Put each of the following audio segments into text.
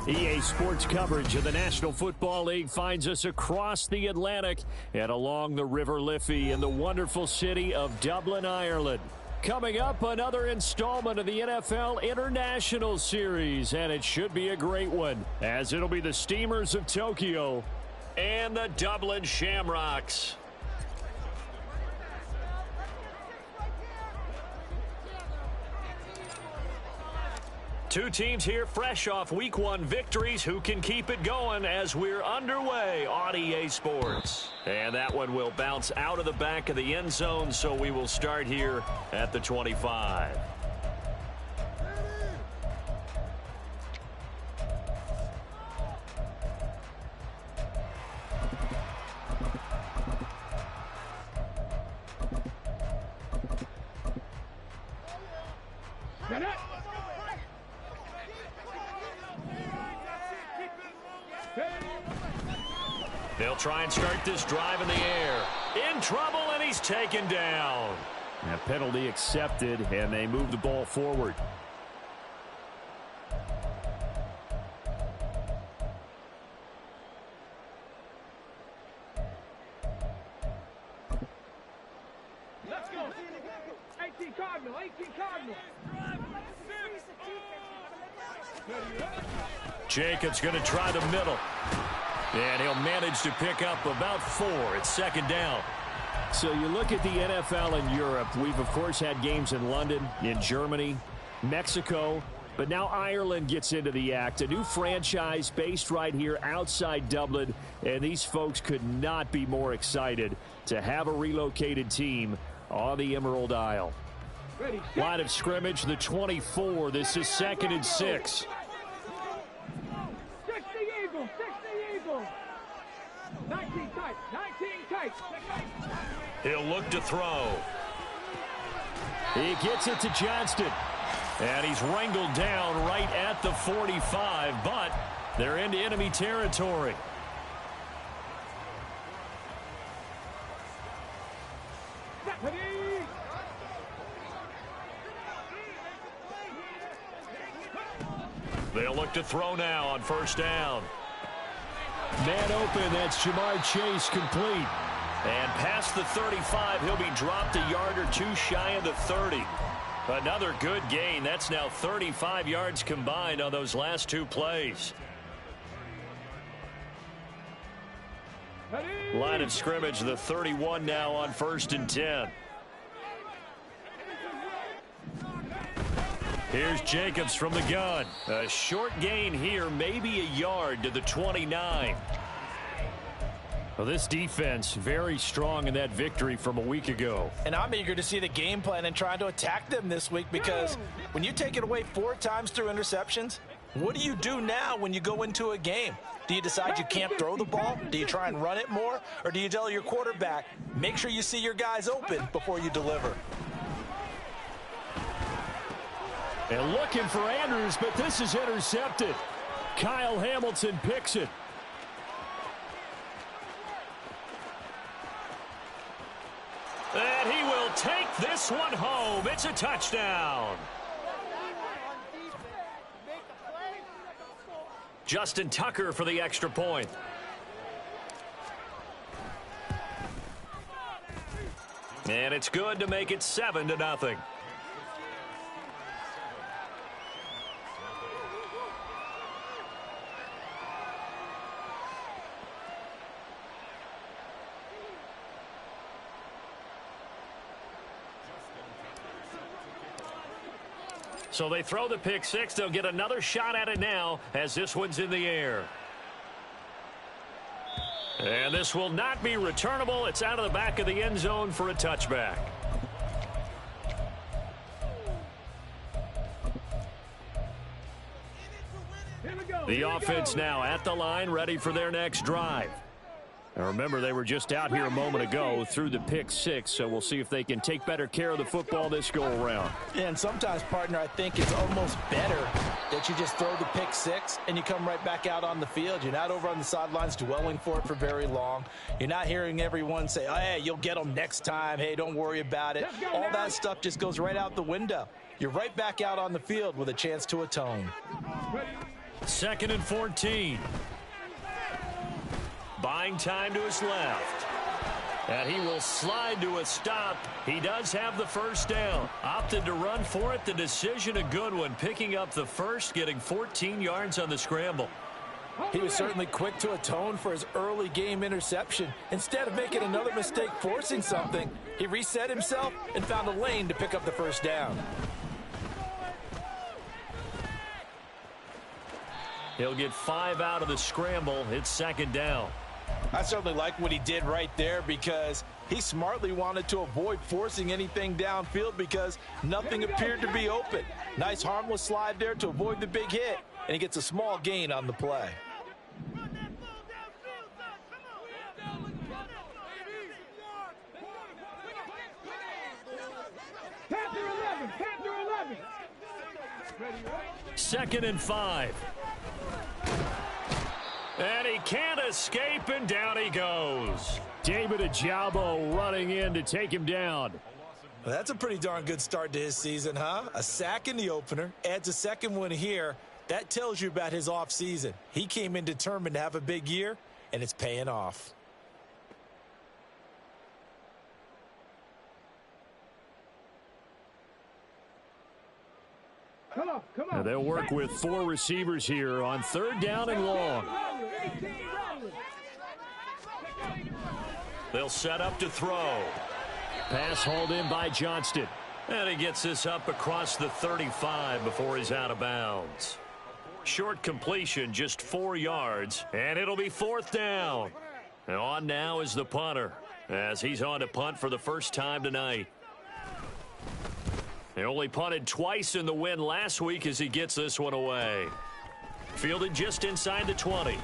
EA Sports coverage of the National Football League finds us across the Atlantic and along the River Liffey in the wonderful city of Dublin, Ireland. Coming up, another installment of the NFL International Series, and it should be a great one, as it'll be the Steamers of Tokyo and the Dublin Shamrocks. Two teams here fresh off Week 1 victories who can keep it going as we're underway on EA Sports. And that one will bounce out of the back of the end zone, so we will start here at the 25. They'll try and start this drive in the air. In trouble, and he's taken down. A penalty accepted, and they move the ball forward. Let's go. 18 Cardinal, 18 Cardinal. Jacobs going to try the middle. And he'll manage to pick up about 4. It's second down. So you look at the NFL in Europe. We've, of course, had games in London, in Germany, Mexico. But now Ireland gets into the act. A new franchise based right here outside Dublin. And these folks could not be more excited to have a relocated team on the Emerald Isle. Line of scrimmage, the 24. This is 2nd and 6. He'll look to throw. He gets it to Johnston. And he's wrangled down right at the 45, but they're into enemy territory. They'll look to throw now on first down. Man open, that's Jamar Chase complete. And past the 35, he'll be dropped a yard or 2 shy of the 30. Another good gain. That's now 35 yards combined on those last 2 plays. Line of scrimmage, the 31 now on 1st and 10. Here's Jacobs from the gun. A short gain here, maybe a yard to the 29. Well, this defense very strong in that victory from a week ago. And I'm eager to see the game plan and trying to attack them this week, because when you take it away 4 times through interceptions, what do you do now when you go into a game? Do you decide you can't throw the ball? Do you try and run it more? Or do you tell your quarterback, make sure you see your guys open before you deliver? And looking for Andrews, but this is intercepted. Kyle Hamilton picks it. And he will take this one home. It's a touchdown. Justin Tucker for the extra point. And it's good to make it 7-0. So they throw the pick 6. They'll get another shot at it now as this one's in the air. And this will not be returnable. It's out of the back of the end zone for a touchback. The offense now at the line, ready for their next drive. Now remember, they were just out here a moment ago through the pick 6, so we'll see if they can take better care of the football this go-around. Yeah, and sometimes, partner, I think it's almost better that you just throw the pick 6 and you come right back out on the field. You're not over on the sidelines dwelling for it for very long. You're not hearing everyone say, oh, hey, you'll get them next time. Hey, don't worry about it. All that stuff just goes right out the window. You're right back out on the field with a chance to atone. 2nd and 14. Buying time to his left. And he will slide to a stop. He does have the first down. Opted to run for it. The decision a good one. Picking up the first, getting 14 yards on the scramble. He was certainly quick to atone for his early game interception. Instead of making another mistake forcing something, he reset himself and found a lane to pick up the first down. He'll get 5 out of the scramble. It's 2nd down. I certainly like what he did right there because he smartly wanted to avoid forcing anything downfield because nothing appeared to be open. Nice harmless slide there to avoid the big hit, and he gets a small gain on the play. Panther 11, Panther 11. 2nd and 5. And he can't escape, and down he goes. David Ojabo running in to take him down. Well, that's a pretty darn good start to his season, huh? A sack in the opener, adds a second one here. That tells you about his offseason. He came in determined to have a big year, and it's paying off. Come on, come on. And they'll work with 4 receivers here on 3rd down and long. They'll set up to throw. Pass hauled in by Johnston. And he gets this up across the 35 before he's out of bounds. Short completion, just 4 yards, and it'll be 4th down. And on now is the punter, as he's on to punt for the first time tonight. He only punted twice in the win last week as he gets this one away. Fielded just inside the 20.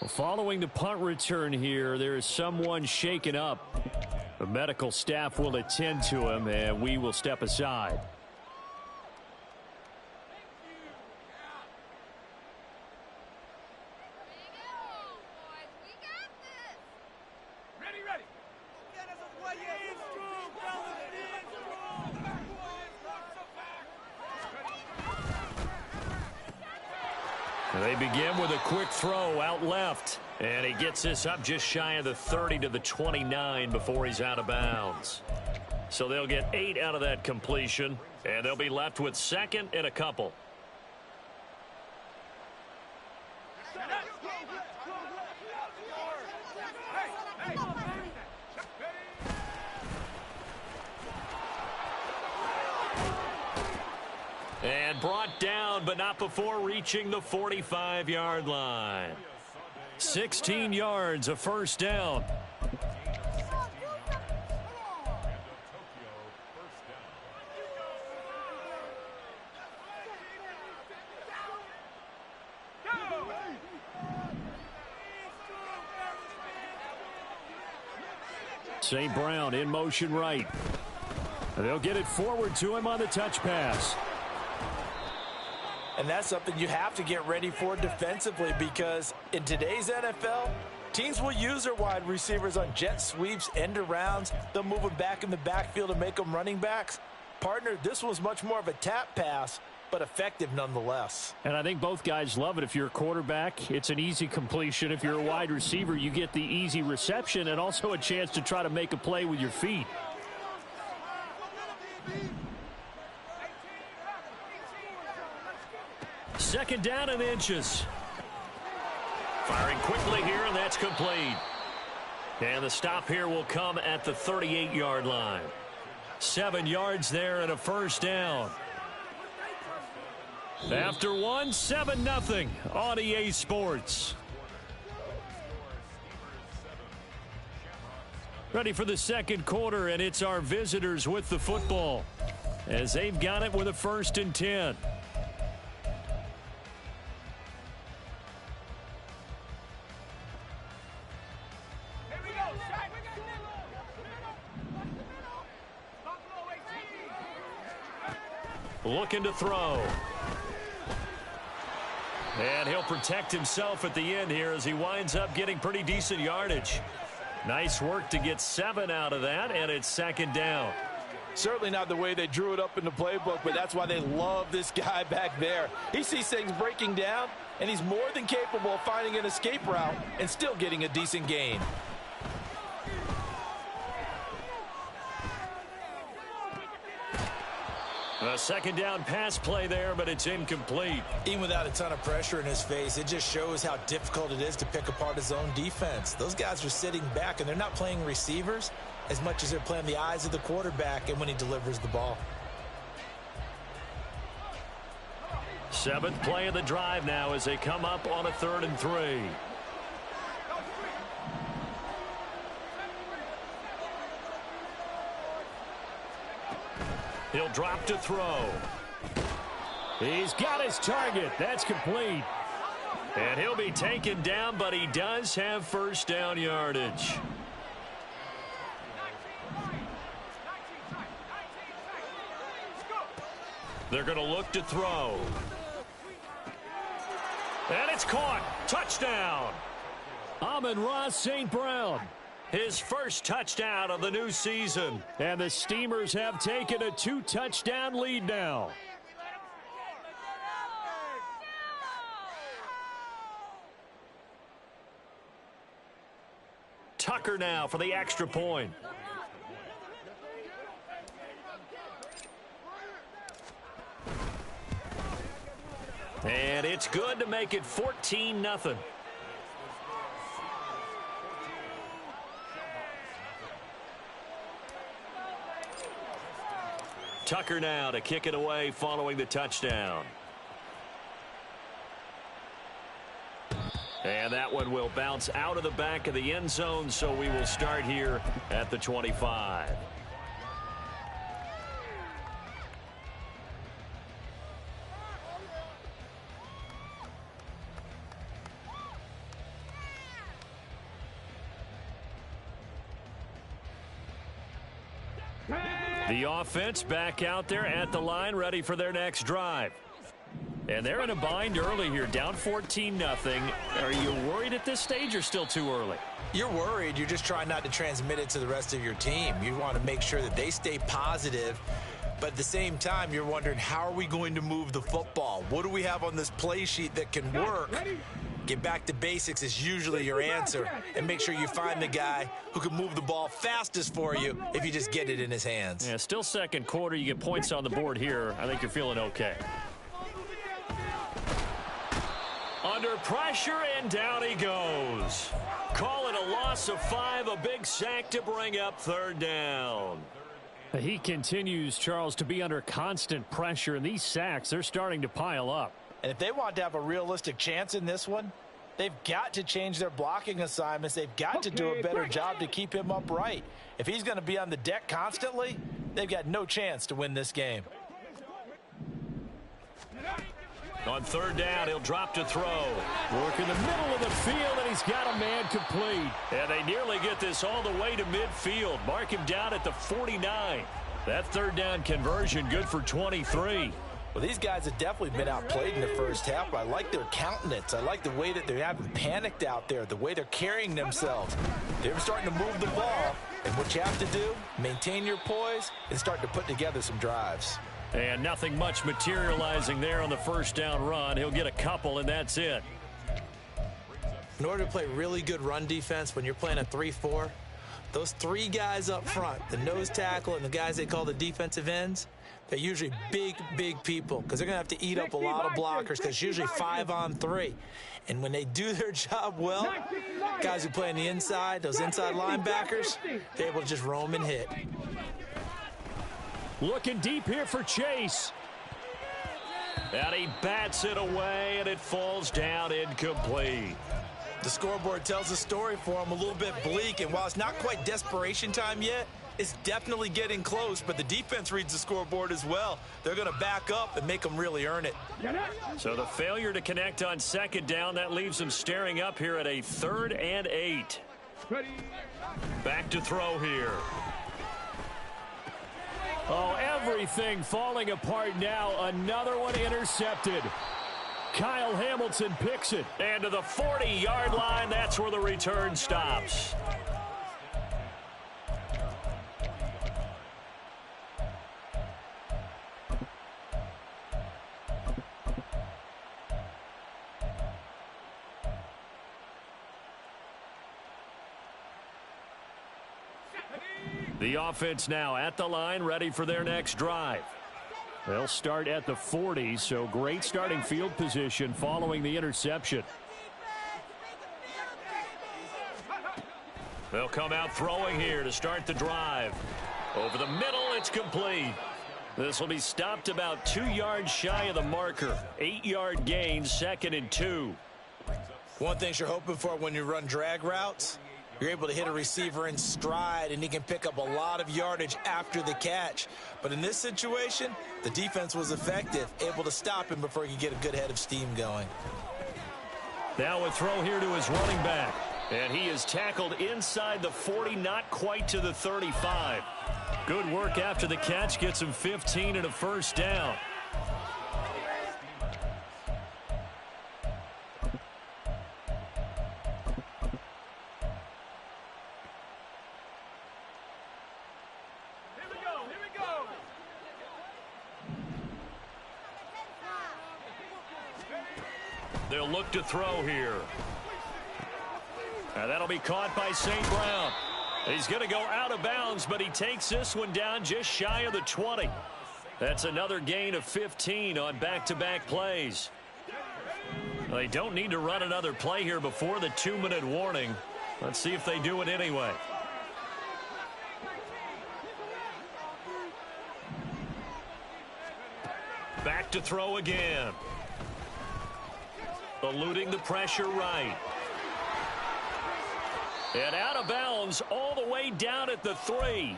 Well, following the punt return here, there is someone shaken up. The medical staff will attend to him, and we will step aside. They begin with a quick throw out left. And he gets this up just shy of the 30 to the 29 before he's out of bounds. So they'll get 8 out of that completion. And they'll be left with 2nd and a couple. And brought down, but not before reaching the 45-yard line. 16 yards, a first down. St. Brown in motion right. They'll get it forward to him on the touch pass. And that's something you have to get ready for defensively because in today's NFL, teams will use their wide receivers on jet sweeps, end arounds. They'll move them back in the backfield and make them running backs. Partner, this was much more of a tap pass, but effective nonetheless. And I think both guys love it. If you're a quarterback, it's an easy completion. If you're a wide receiver, you get the easy reception and also a chance to try to make a play with your feet. Second down and inches. Firing quickly here, and that's complete. And the stop here will come at the 38-yard line. 7 yards there and a first down. After one, 7-0 on EA Sports. Ready for the second quarter, and it's our visitors with the football as they've got it with a 1st and 10. Looking to throw. And he'll protect himself at the end here as he winds up getting pretty decent yardage. Nice work to get 7 out of that, and it's 2nd down. Certainly not the way they drew it up in the playbook, but that's why they love this guy back there. He sees things breaking down, and he's more than capable of finding an escape route and still getting a decent gain. A second down pass play there, but it's incomplete. Even without a ton of pressure in his face, it just shows how difficult it is to pick apart his own defense. Those guys are sitting back, and they're not playing receivers as much as they're playing the eyes of the quarterback and when he delivers the ball. 7th play of the drive now as they come up on a 3rd and 3. He'll drop to throw. He's got his target. That's complete. And he'll be taken down, but he does have first down yardage. They're going to look to throw. And it's caught. Touchdown. Amon-Ra St. Brown. His first touchdown of the new season. And the Steamers have taken a 2-touchdown lead now. Tucker now for the extra point. And it's good to make it 14-0. Tucker now to kick it away following the touchdown. And that one will bounce out of the back of the end zone, so we will start here at the 25. The offense back out there at the line, ready for their next drive. And they're in a bind early here, down 14-0. Are you worried at this stage or still too early? You're worried. You're just trying not to transmit it to the rest of your team. You want to make sure that they stay positive. But at the same time, you're wondering, how are we going to move the football? What do we have on this play sheet that can work? Get back to basics is usually your answer. And make sure you find the guy who can move the ball fastest for you if you just get it in his hands. Yeah, still second quarter. You get points on the board here. I think you're feeling okay. Under pressure, and down he goes. Call it a loss of 5, a big sack to bring up 3rd down. He continues, Charles, to be under constant pressure, and these sacks, they're starting to pile up. And if they want to have a realistic chance in this one, they've got to change their blocking assignments. They've got to do a better job to keep him upright. If he's going to be on the deck constantly, they've got no chance to win this game. On 3rd down, he'll drop to throw. Work in the middle of the field, and he's got a man complete. And they nearly get this all the way to midfield. Mark him down at the 49. That 3rd down conversion good for 23. Well, these guys have definitely been outplayed in the first half, but I like their countenance. I like the way that they haven't panicked out there, the way they're carrying themselves. They're starting to move the ball, and what you have to do, maintain your poise and start to put together some drives. And nothing much materializing there on the first down run. He'll get a couple, and that's it. In order to play really good run defense when you're playing a 3-4, those 3 guys up front, the nose tackle and the guys they call the defensive ends, they're usually big, big people because they're going to have to eat up a lot of blockers because it's usually 5 on 3. And when they do their job well, guys who play on the inside, those inside linebackers, they're able to just roam and hit. Looking deep here for Chase. And he bats it away, and it falls down incomplete. The scoreboard tells a story for him, a little bit bleak, and while it's not quite desperation time yet, it's definitely getting close, but the defense reads the scoreboard as well. They're going to back up and make them really earn it. So the failure to connect on 2nd down, that leaves them staring up here at a 3rd and 8. Back to throw here. Oh, everything falling apart now. Another one intercepted. Kyle Hamilton picks it. And to the 40-yard line, that's where the return stops. The offense now at the line, ready for their next drive. They'll start at the 40, so great starting field position following the interception. They'll come out throwing here to start the drive. Over the middle, it's complete. This will be stopped about 2 yards shy of the marker. 8-yard gain, 2nd and 2. One thing you're hoping for when you run drag routes, you're able to hit a receiver in stride, and he can pick up a lot of yardage after the catch. But in this situation, the defense was effective, able to stop him before he could get a good head of steam going. Now a throw here to his running back. And he is tackled inside the 40, not quite to the 35. Good work after the catch, gets him 15 and a first down. They'll look to throw here. And that'll be caught by St. Brown. He's going to go out of bounds, but he takes this one down just shy of the 20. That's another gain of 15 on back-to-back plays. They don't need to run another play here before the 2-minute warning. Let's see if they do it anyway. Back to throw again. Eluding the pressure right. And out of bounds all the way down at the 3.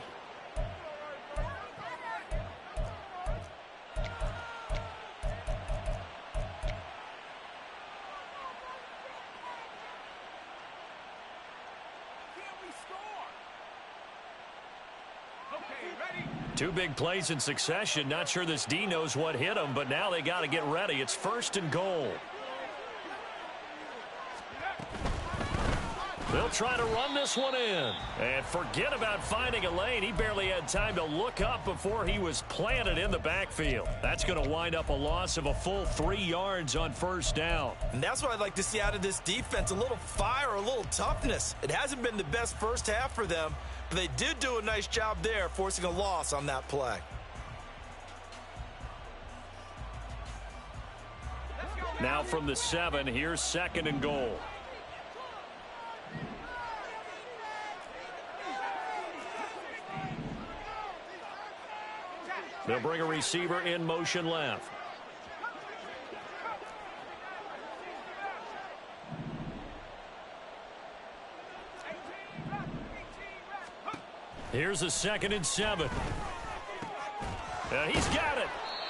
Two big plays in succession. Not sure this D knows what hit him, but now they got to get ready. It's 1st and goal. They'll try to run this one in. And forget about finding a lane. He barely had time to look up before he was planted in the backfield. That's going to wind up a loss of a full 3 yards on 1st down. And that's what I'd like to see out of this defense, a little fire, a little toughness. It hasn't been the best first half for them, but they did do a nice job there, forcing a loss on that play. Now from the 7, here's 2nd and goal. They'll bring a receiver in motion left. Here's a 2nd and 7. He's got it.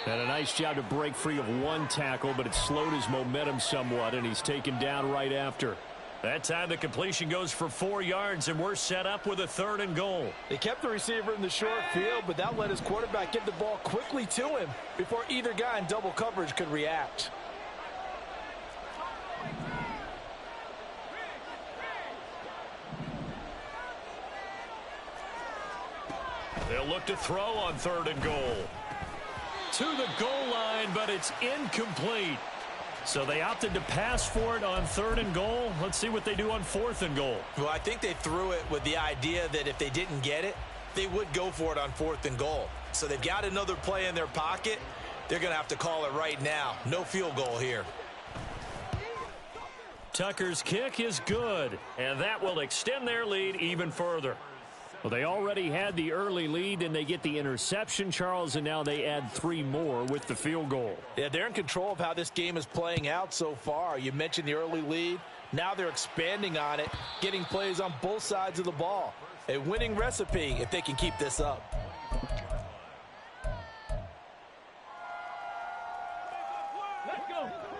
And a nice job to break free of one tackle, but it slowed his momentum somewhat, and he's taken down right after. That time the completion goes for 4 yards, and we're set up with a 3rd and goal. They kept the receiver in the short field, but that let his quarterback get the ball quickly to him before either guy in double coverage could react. They'll look to throw on 3rd and goal. To the goal line, but it's incomplete. So they opted to pass for it on 3rd and goal. Let's see what they do on 4th and goal. Well, I think they threw it with the idea that if they didn't get it, they would go for it on 4th and goal. So they've got another play in their pocket. They're going to have to call it right now. No field goal here. Tucker's kick is good, and that will extend their lead even further. Well, they already had the early lead, and they get the interception, Charles, and now they add 3 more with the field goal. Yeah, they're in control of how this game is playing out so far. You mentioned the early lead. Now they're expanding on it, getting plays on both sides of the ball. A winning recipe if they can keep this up.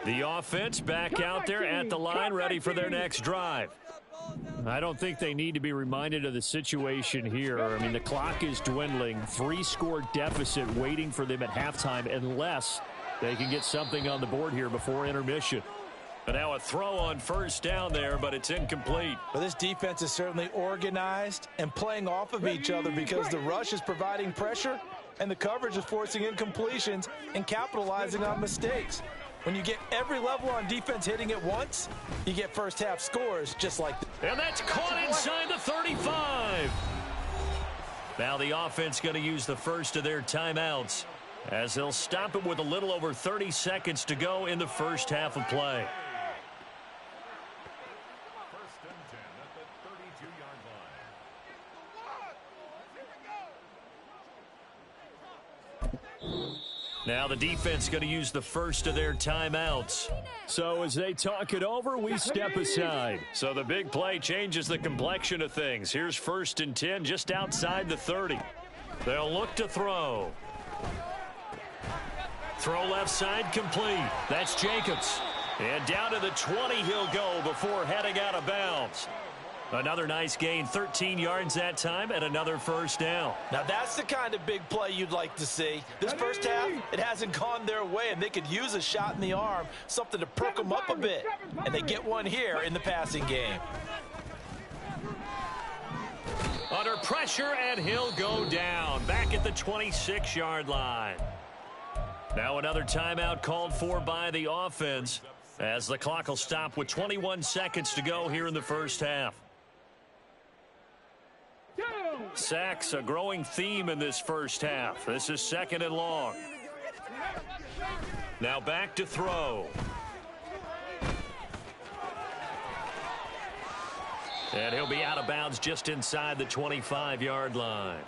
The offense back out there at the line, ready for their next drive. I don't think they need to be reminded of the situation here. I mean, the clock is dwindling. 3-score deficit waiting for them at halftime unless they can get something on the board here before intermission. But now a throw on 1st down there, but it's incomplete. Well, this defense is certainly organized and playing off of each other because the rush is providing pressure and the coverage is forcing incompletions and capitalizing on mistakes. When you get every level on defense hitting at once, you get first half scores just like that. And that's caught inside the 35. Now the offense going to use the first of their timeouts as they'll stop it with a little over 30 seconds to go in the first half of play. First and 10 at the 32-yard line. Now the defense going to use the first of their timeouts. So as they talk it over, we step aside. So the big play changes the complexion of things. Here's first and 10 just outside the 30. They'll look to throw. Throw left side complete. That's Jacobs. And down to the 20 he'll go before heading out of bounds. Another nice gain, 13 yards that time, and another first down. Now that's the kind of big play you'd like to see. This first half, it hasn't gone their way, and they could use a shot in the arm, something to perk them up a bit. And they get one here in the passing game. Under pressure, and he'll go down. Back at the 26-yard line. Now another timeout called for by the offense as the clock will stop with 21 seconds to go here in the first half. Sacks, a growing theme in this first half. This is second and long. Now back to throw. And he'll be out of bounds just inside the 25-yard line.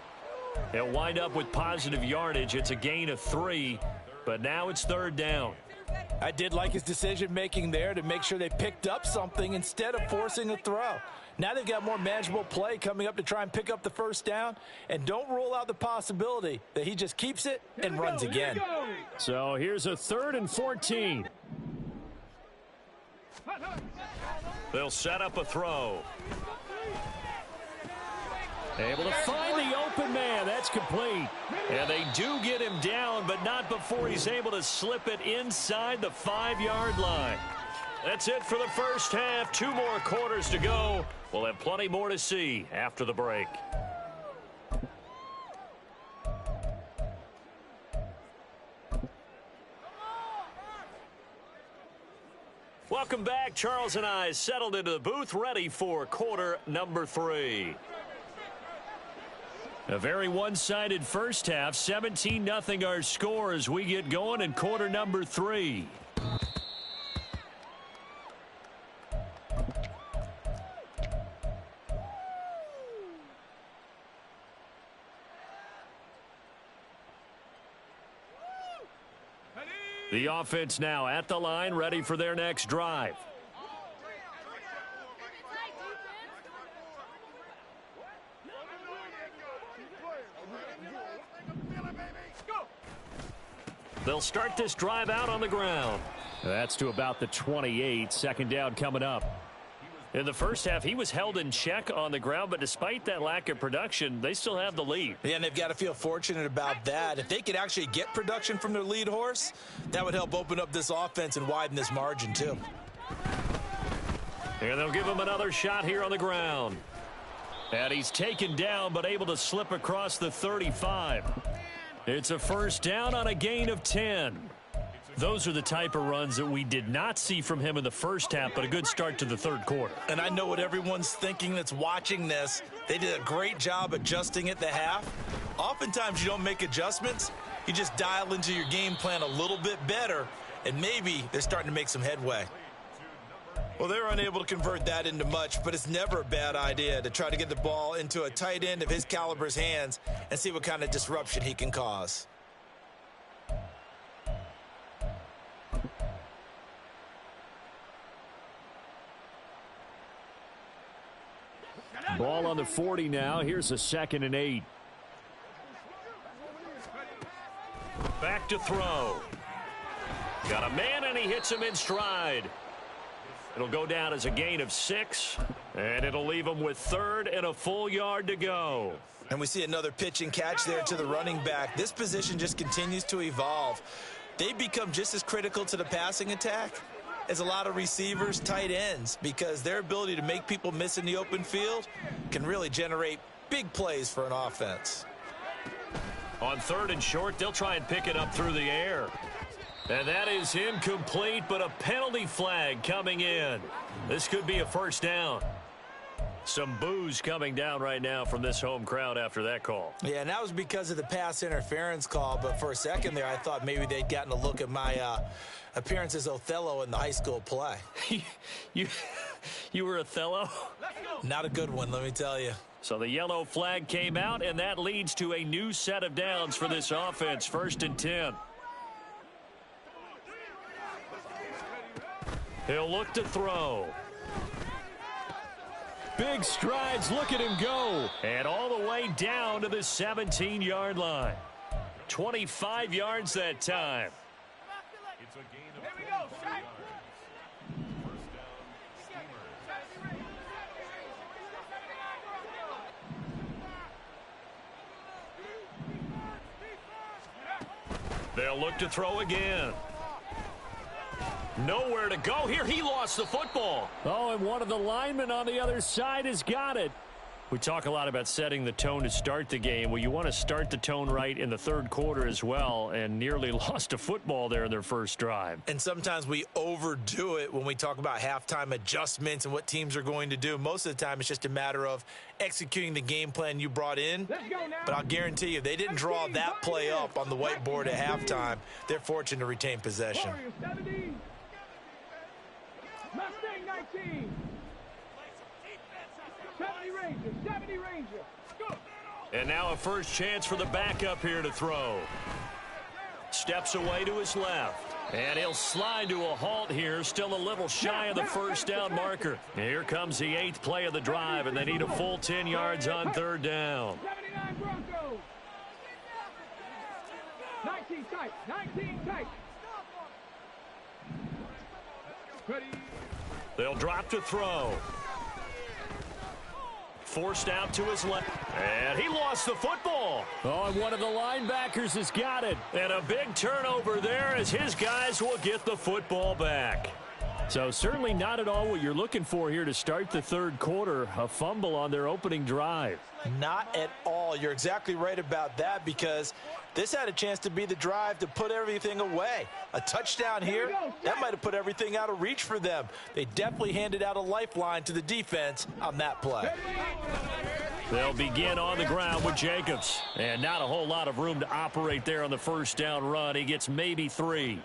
He'll wind up with positive yardage. It's a gain of 3, but now it's third down. I did like his decision-making there to make sure they picked up something instead of forcing a throw. Now they've got more manageable play coming up to try and pick up the first down, and don't rule out the possibility that he just keeps it and runs again. So here's a 3rd and 14. They'll set up a throw. Able to find the open man. That's complete. And they do get him down, but not before he's able to slip it inside the 5-yard line. That's it for the first half. 2 more quarters to go. We'll have plenty more to see after the break. Welcome back. Charles and I settled into the booth, ready for quarter number 3. A very one-sided first half. 17-0 our score as we get going in quarter number 3. The offense now at the line, ready for their next drive. They'll start this drive out on the ground. That's to about the 28. Second down coming up. In the first half, he was held in check on the ground, but despite that lack of production, they still have the lead. Yeah, and they've got to feel fortunate about that. If they could actually get production from their lead horse, that would help open up this offense and widen this margin too. And they'll give him another shot here on the ground. And he's taken down, but able to slip across the 35. It's a first down on a gain of 10. Those are the type of runs that we did not see from him in the first half, but a good start to the third quarter. And I know what everyone's thinking that's watching this. They did a great job adjusting at the half. Oftentimes you don't make adjustments. You just dial into your game plan a little bit better, and maybe they're starting to make some headway. Well, they're unable to convert that into much, but it's never a bad idea to try to get the ball into a tight end of his caliber's hands and see what kind of disruption he can cause. Ball on the 40 now. Here's a 2nd and 8. Back to throw. Got a man, and he hits him in stride. It'll go down as a gain of 6, and it'll leave him with 3rd and a full yard to go. And we see another pitch and catch there to the running back. This position just continues to evolve. They become just as critical to the passing attack as a lot of receivers, tight ends, because their ability to make people miss in the open field can really generate big plays for an offense. On 3rd and short, they'll try and pick it up through the air. And that is incomplete, but a penalty flag coming in. This could be a first down. Some boos coming down right now from this home crowd after that call. Yeah, and that was because of the pass interference call. But for a second there, I thought maybe they'd gotten a look at my appearance as Othello in the high school play. You were Othello? Not a good one, let me tell you. So the yellow flag came out, and that leads to a new set of downs for this offense. 1st and 10. He'll look to throw. Big strides, look at him go. And all the way down to the 17-yard line. 25 yards that time. It's a gain of 23 go, Shaq. yards. They'll look to throw again. Nowhere to go here. He lost the football. Oh, and one of the linemen on the other side has got it. We talk a lot about setting the tone to start the game. Well, you want to start the tone right in the third quarter as well, and nearly lost a football there in their first drive. And sometimes we overdo it when we talk about halftime adjustments and what teams are going to do. Most of the time, it's just a matter of executing the game plan you brought in. Let's go now. But I'll guarantee you, if they didn't draw that play up on the whiteboard at halftime, they're fortunate to retain possession. Warriors 70. Mustang 19. 70 Rangers. 70 Rangers. Go. And now a first chance for the backup here to throw. Steps away to his left. And he'll slide to a halt here, still a little shy of the first down marker. Here comes the 8th play of the drive, and they need a full 10 yards on 3rd down. 79 Broncos. 19 tight. 19 tight. Ready. They'll drop to throw. Forced out to his left. And he lost the football. Oh, and one of the linebackers has got it. And a big turnover there as his guys will get the football back. So certainly not at all what you're looking for here to start the third quarter. A fumble on their opening drive. Not at all. You're exactly right about that, because this had a chance to be the drive to put everything away. A touchdown here, that might have put everything out of reach for them. They definitely handed out a lifeline to the defense on that play. They'll begin on the ground with Jacobs. And not a whole lot of room to operate there on the first down run. He gets maybe 3.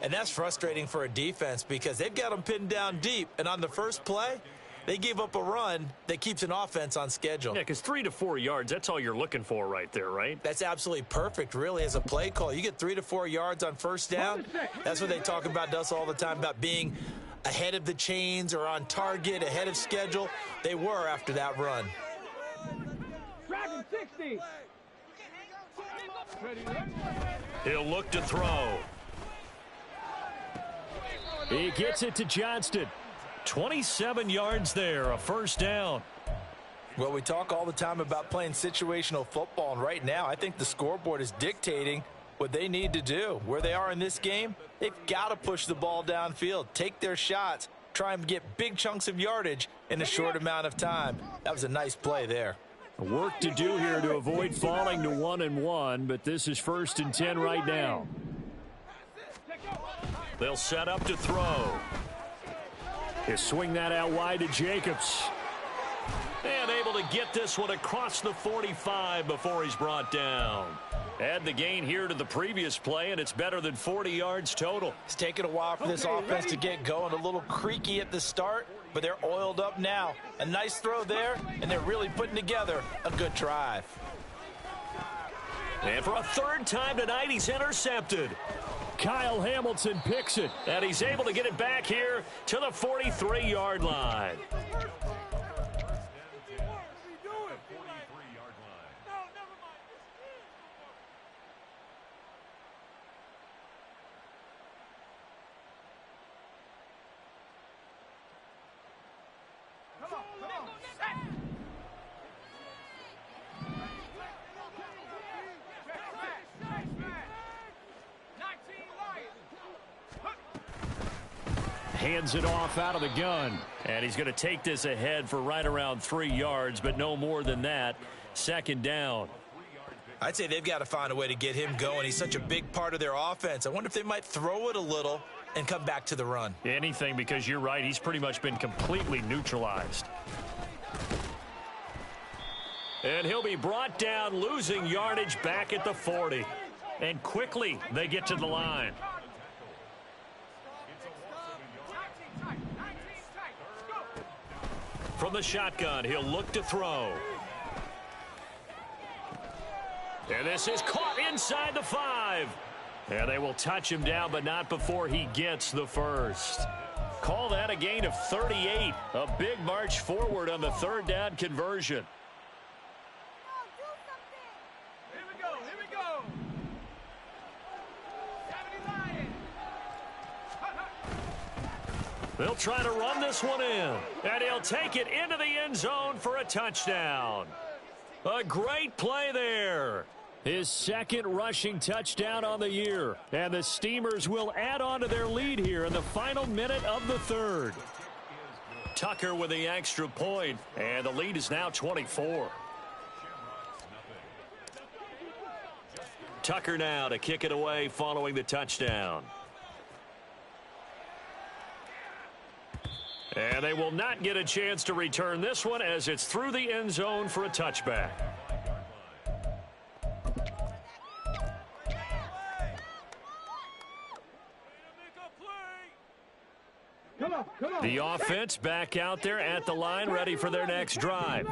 And that's frustrating for a defense, because they've got them pinned down deep. And on the first play, they gave up a run that keeps an offense on schedule. Yeah, because 3 to 4 yards, that's all you're looking for right there, right? That's absolutely perfect, really, as a play call. You get 3 to 4 yards on first down. That's what they talk about to us all the time, about being ahead of the chains or on target, ahead of schedule. They were after that run. Dragon 60. Ready. He'll look to throw. He gets it to Johnston. 27 yards there, a first down. Well, we talk all the time about playing situational football, and right now I think the scoreboard is dictating what they need to do. Where they are in this game, they've got to push the ball downfield, take their shots, try and get big chunks of yardage in a short amount of time. That was a nice play there. Work to do here to avoid falling to 1-1, but this is 1st and 10 right now. They'll set up to throw. He'll swing that out wide to Jacobs. And able to get this one across the 45 before he's brought down. Add the gain here to the previous play, and it's better than 40 yards total. It's taken a while for this offense to get going. A little creaky at the start, but they're oiled up now. A nice throw there, and they're really putting together a good drive. And for a 3rd time tonight, he's intercepted. Kyle Hamilton picks it, and he's able to get it back here to the 43-yard line. Hands it off out of the gun. And he's going to take this ahead for right around 3 yards, but no more than that. 2nd down. I'd say they've got to find a way to get him going. He's such a big part of their offense. I wonder if they might throw it a little and come back to the run. Anything, because you're right. He's pretty much been completely neutralized. And he'll be brought down, losing yardage back at the 40. And quickly they get to the line. From the shotgun, he'll look to throw. And this is caught inside the 5. And they will touch him down, but not before he gets the first. Call that a gain of 38. A big march forward on the third down conversion. Here we go. Here we go. They'll try to run this one in. And he'll take it into the end zone for a touchdown. A great play there. His second rushing touchdown on the year. And the Steamers will add on to their lead here in the final minute of the third. Tucker with the extra point. And the lead is now 24. Tucker now to kick it away following the touchdown. And they will not get a chance to return this one as it's through the end zone for a touchback. Come on. The offense back out there at the line, ready for their next drive.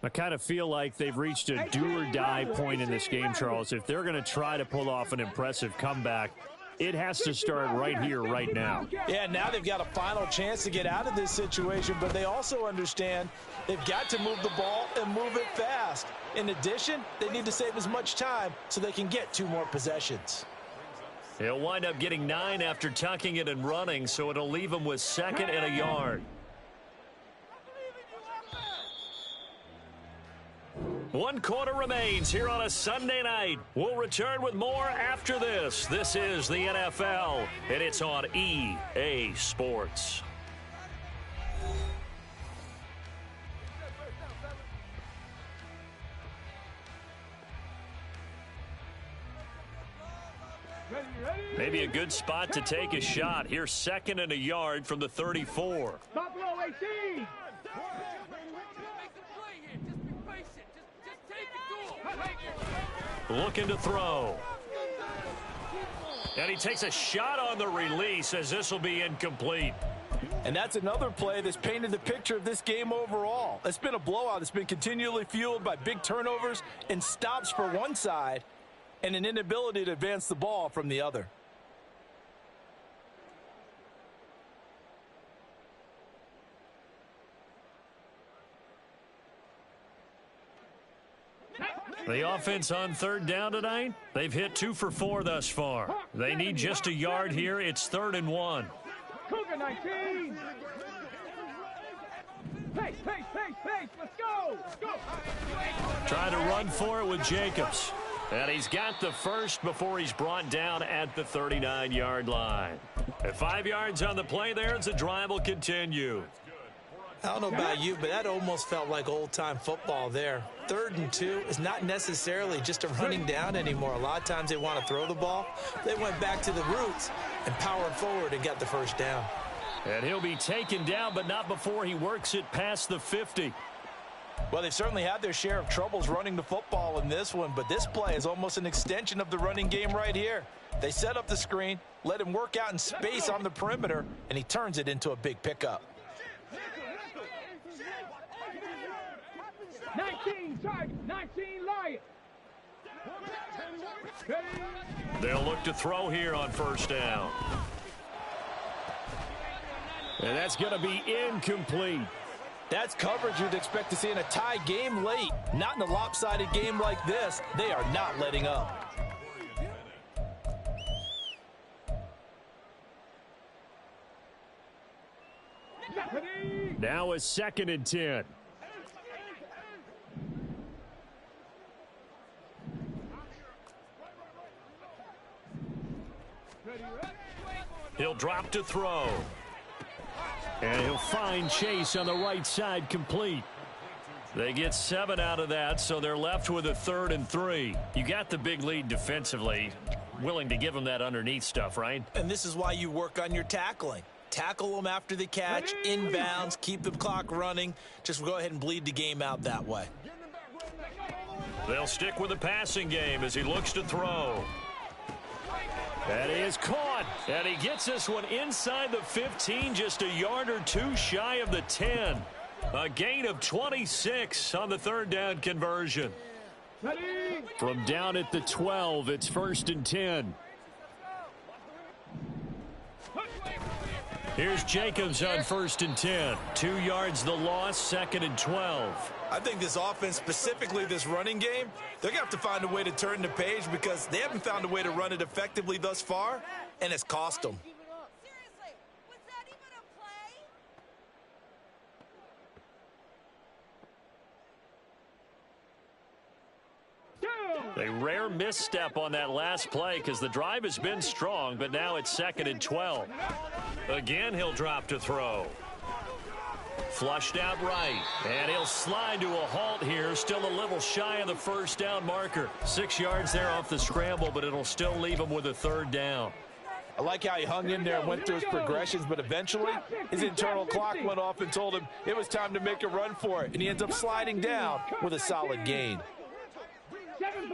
I kind of feel like they've reached a do-or-die point in this game, Charles. If they're going to try to pull off an impressive comeback, it has to start right here, right now. Yeah, now they've got a final chance to get out of this situation, but they also understand they've got to move the ball and move it fast. In addition, they need to save as much time so they can get 2 more possessions. He'll wind up getting 9 after tucking it and running, so it'll leave him with 2nd and a yard. 1 quarter remains here on a Sunday night. We'll return with more after this. This is the NFL, and it's on EA Sports. Maybe a good spot to take a shot. Here's 2nd and a yard from the 34. Buffalo 18. Looking to throw. And he takes a shot on the release as this will be incomplete. And that's another play that's painted the picture of this game overall. It's been a blowout. It's been continually fueled by big turnovers and stops for one side and an inability to advance the ball from the other. The offense on 3rd down tonight, they've hit 2 for 4 thus far. They need just a yard here. It's 3rd and 1. Cougar 19. Pace. Let's go. Trying to run for it with Jacobs. And he's got the first before he's brought down at the 39-yard line. At 5 yards on the play there, as the drive will continue. I don't know about you, but that almost felt like old-time football there. 3rd and 2 is not necessarily just a running down anymore. A lot of times they want to throw the ball. They went back to the roots and powered forward and got the first down. And he'll be taken down, but not before he works it past the 50. Well, they've certainly had their share of troubles running the football in this one, but this play is almost an extension of the running game right here. They set up the screen, let him work out in space on the perimeter, and he turns it into a big pickup. 19 target, 19 Lions. They'll look to throw here on 1st down. And that's going to be incomplete. That's coverage you'd expect to see in a tie game late. Not in a lopsided game like this. They are not letting up. Now a 2nd and 10. He'll drop to throw. And he'll find Chase on the right side complete. They get 7 out of that, so they're left with a 3rd and 3. You got the big lead defensively. Willing to give them that underneath stuff, right? And this is why you work on your tackling. Tackle them after the catch, inbounds, keep the clock running. Just go ahead and bleed the game out that way. They'll stick with the passing game as he looks to throw. And he is caught. And he gets this one inside the 15, just a yard or two shy of the 10. A gain of 26 on the third down conversion. From down at the 12, it's 1st and 10. Here's Jacobs on 1st and 10. 2 yards the loss, 2nd and 12. I think this offense, specifically this running game, they're going to have to find a way to turn the page because they haven't found a way to run it effectively thus far, and it's cost them. Seriously, was that even a play? A rare misstep on that last play because the drive has been strong, but now it's 2nd and 12. Again, he'll drop to throw. Flushed out right, and he'll slide to a halt here, still a little shy of the first down marker. 6 yards there off the scramble, but it'll still leave him with a third down. I like how he hung in there and went through his progressions, but eventually his internal clock went off and told him it was time to make a run for it, and he ends up sliding down with a solid gain. 7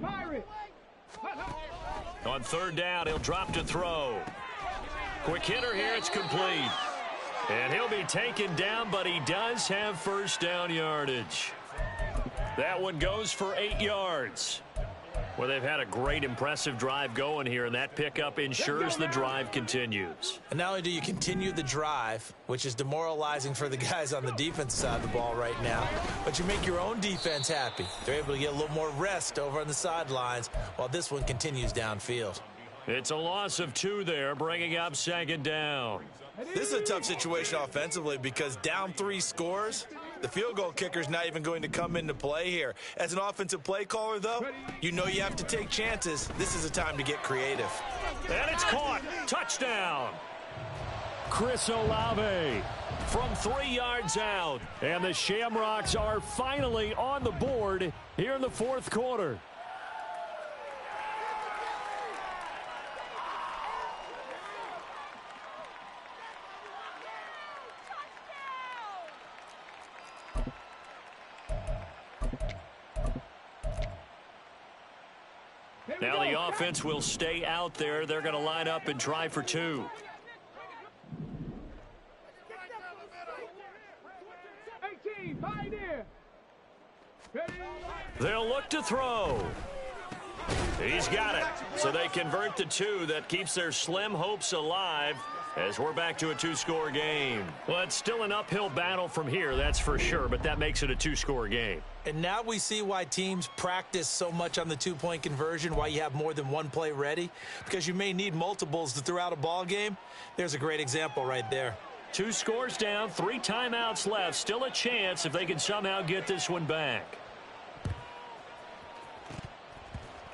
Pirates! On third down, he'll drop to throw. Quick hitter here, it's complete. And he'll be taken down, but he does have first down yardage. That one goes for 8 yards. Well, they've had a great, impressive drive going here, and that pickup ensures the drive continues. And not only do you continue the drive, which is demoralizing for the guys on the defensive side of the ball right now, but you make your own defense happy. They're able to get a little more rest over on the sidelines while this one continues downfield. It's a loss of 2 there, bringing up 2nd down. This is a tough situation offensively because down 3 scores, the field goal kicker's not even going to come into play here. As an offensive play caller, though, you know you have to take chances. This is a time to get creative. And it's caught. Touchdown. Chris Olave from 3 yards out. And the Shamrocks are finally on the board here in the 4th quarter. Now the offense will stay out there. They're going to line up and try for 2. 18, Pioneer. They'll look to throw. He's got it. So they convert the 2. That keeps their slim hopes alive as we're back to a 2-score game. Well, it's still an uphill battle from here, that's for sure, but that makes it a 2-score game. And now we see why teams practice so much on the 2-point conversion, why you have more than one play ready, because you may need multiples to throw out a ball game. There's a great example right there. 2 scores down, 3 timeouts left. Still a chance if they can somehow get this one back.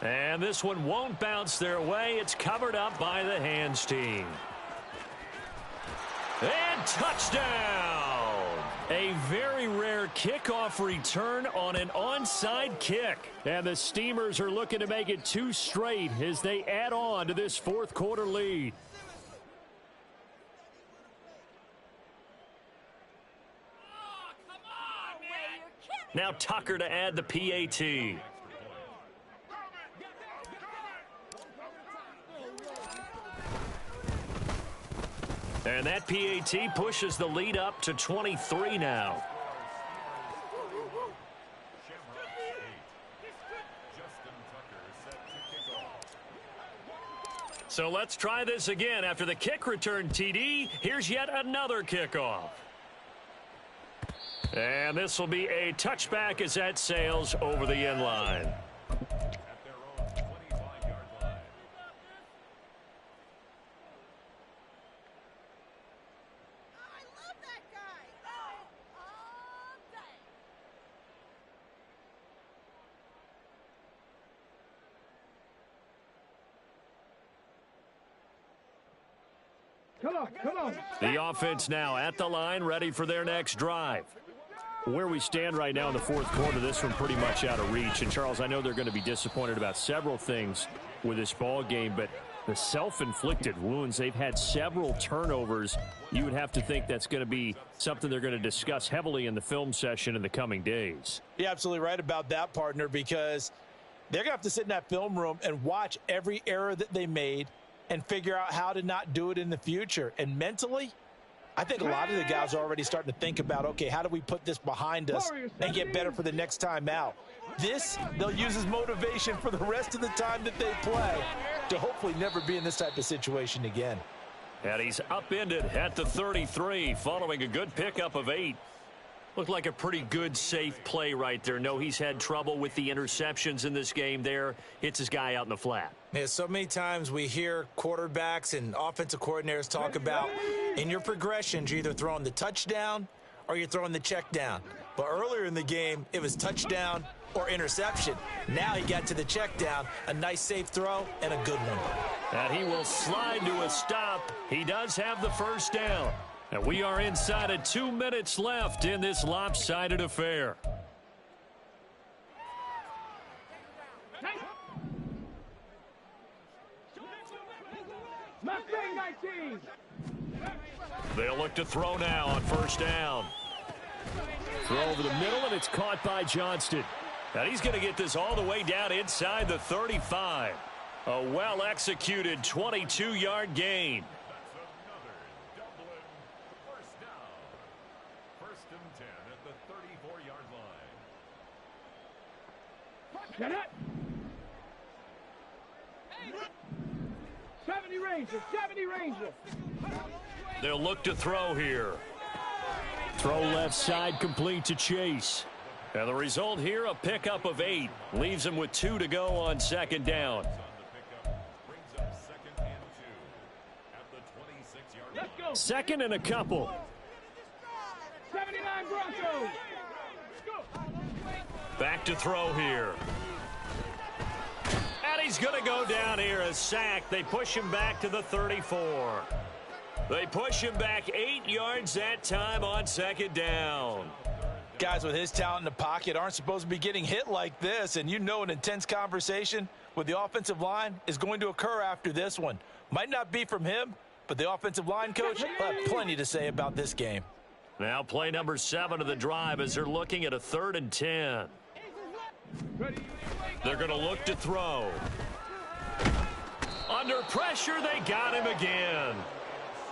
And this one won't bounce their way. It's covered up by the hands team. And touchdown! A very rare kickoff return on an onside kick. And the Steamers are looking to make it 2 straight as they add on to this 4th quarter lead. Now Tucker to add the PAT. And that PAT pushes the lead up to 23 now. So let's try this again. After the kick return TD, here's yet another kickoff. And this will be a touchback as that sails over the end line. Come on. The offense now at the line, ready for their next drive. Where we stand right now in the 4th quarter, this one pretty much out of reach. And, Charles, I know they're going to be disappointed about several things with this ball game, but The self-inflicted wounds, they've had several turnovers. You would have to think that's going to be something they're going to discuss heavily in the film session in the coming days. You're absolutely right about that, partner, because they're going to have to sit in that film room and watch every error that they made and figure out how to not do it in the future. And mentally, I think a lot of the guys are already starting to think about, okay, how do we put this behind us and get better for the next time out? This, they'll use as motivation for the rest of the time that they play to hopefully never be in this type of situation again. And he's upended at the 33 following a good pickup of 8. Looked like a pretty good, safe play right there. No, he's had trouble with the interceptions in this game there. Hits his guy out in the flat. Yeah, so many times we hear quarterbacks and offensive coordinators talk about in your progressions, you're either throwing the touchdown or you're throwing the check down. But earlier in the game, it was touchdown or interception. Now he got to the check down, a nice safe throw, and a good one. And he will slide to a stop. He does have the first down. And we are inside of 2 minutes left in this lopsided affair. Mustang 19. They'll look to throw now on first down. Throw over the middle, and it's caught by Johnston. And he's going to get this all the way down inside the 35. A well-executed 22-yard gain. First and 10 at the 34-yard line. Get it. 70 Ranger, 70 Ranger. They'll look to throw here. Throw left side complete to Chase. And the result here, a pickup of 8. Leaves him with 2 to go on second down. Brings up second and 2 at the 26-yard line. Let's go. Second and a couple. 79 Broncos. Back to throw here. And he's going to go down here, a sack. They push him back to the 34. They push him back 8 yards that time on second down. Guys with his talent in the pocket aren't supposed to be getting hit like this, and you know an intense conversation with the offensive line is going to occur after this one. Might not be from him, but the offensive line coach will have plenty to say about this game. Now play number 7 of the drive as they're looking at a 3rd and 10. They're going to look to throw. Under pressure, they got him again.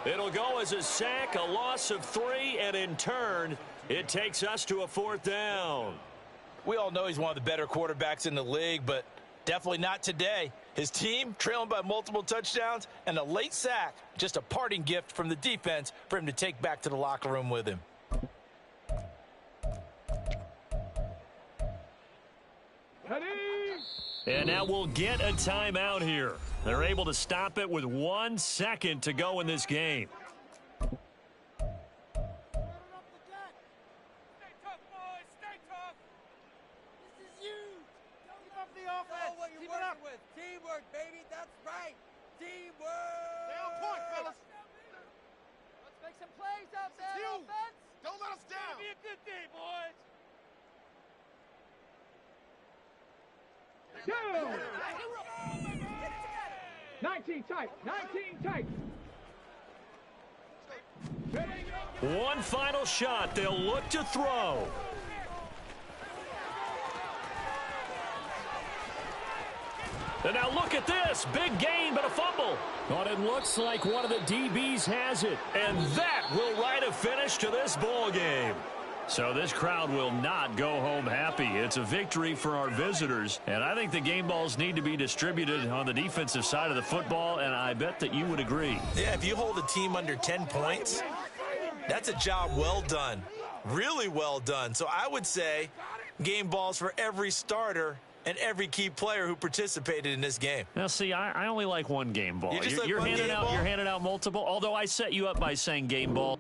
It'll go as a sack, a loss of 3, and in turn, it takes us to a 4th down. We all know he's one of the better quarterbacks in the league, but definitely not today. His team trailing by multiple touchdowns and a late sack, just a parting gift from the defense for him to take back to the locker room with him. And now we'll get a timeout here. They're able to stop it with 1 second to go in this game. Teamwork, baby, that's right. Teamwork. Stay on point, fellas. Let's make some plays out there, you. offense. Don't let us down. Be a good day, boys. Down. 19 tight, 19 tight. One final shot. They'll look to throw. And now look at this. Big gain, but a fumble. But it looks like one of the DBs has it. And that will write a finish to this ball game. So this crowd will not go home happy. It's a victory for our visitors. And I think the game balls need to be distributed on the defensive side of the football, and I bet that you would agree. Yeah, if you hold a team under 10 points, that's a job well done. Really well done. So I would say game balls for every starter and every key player who participated in this game. Now, see, I only like one game ball. You just like You're one handing game out, ball? you're handing out multiple, although I set you up by saying game ball.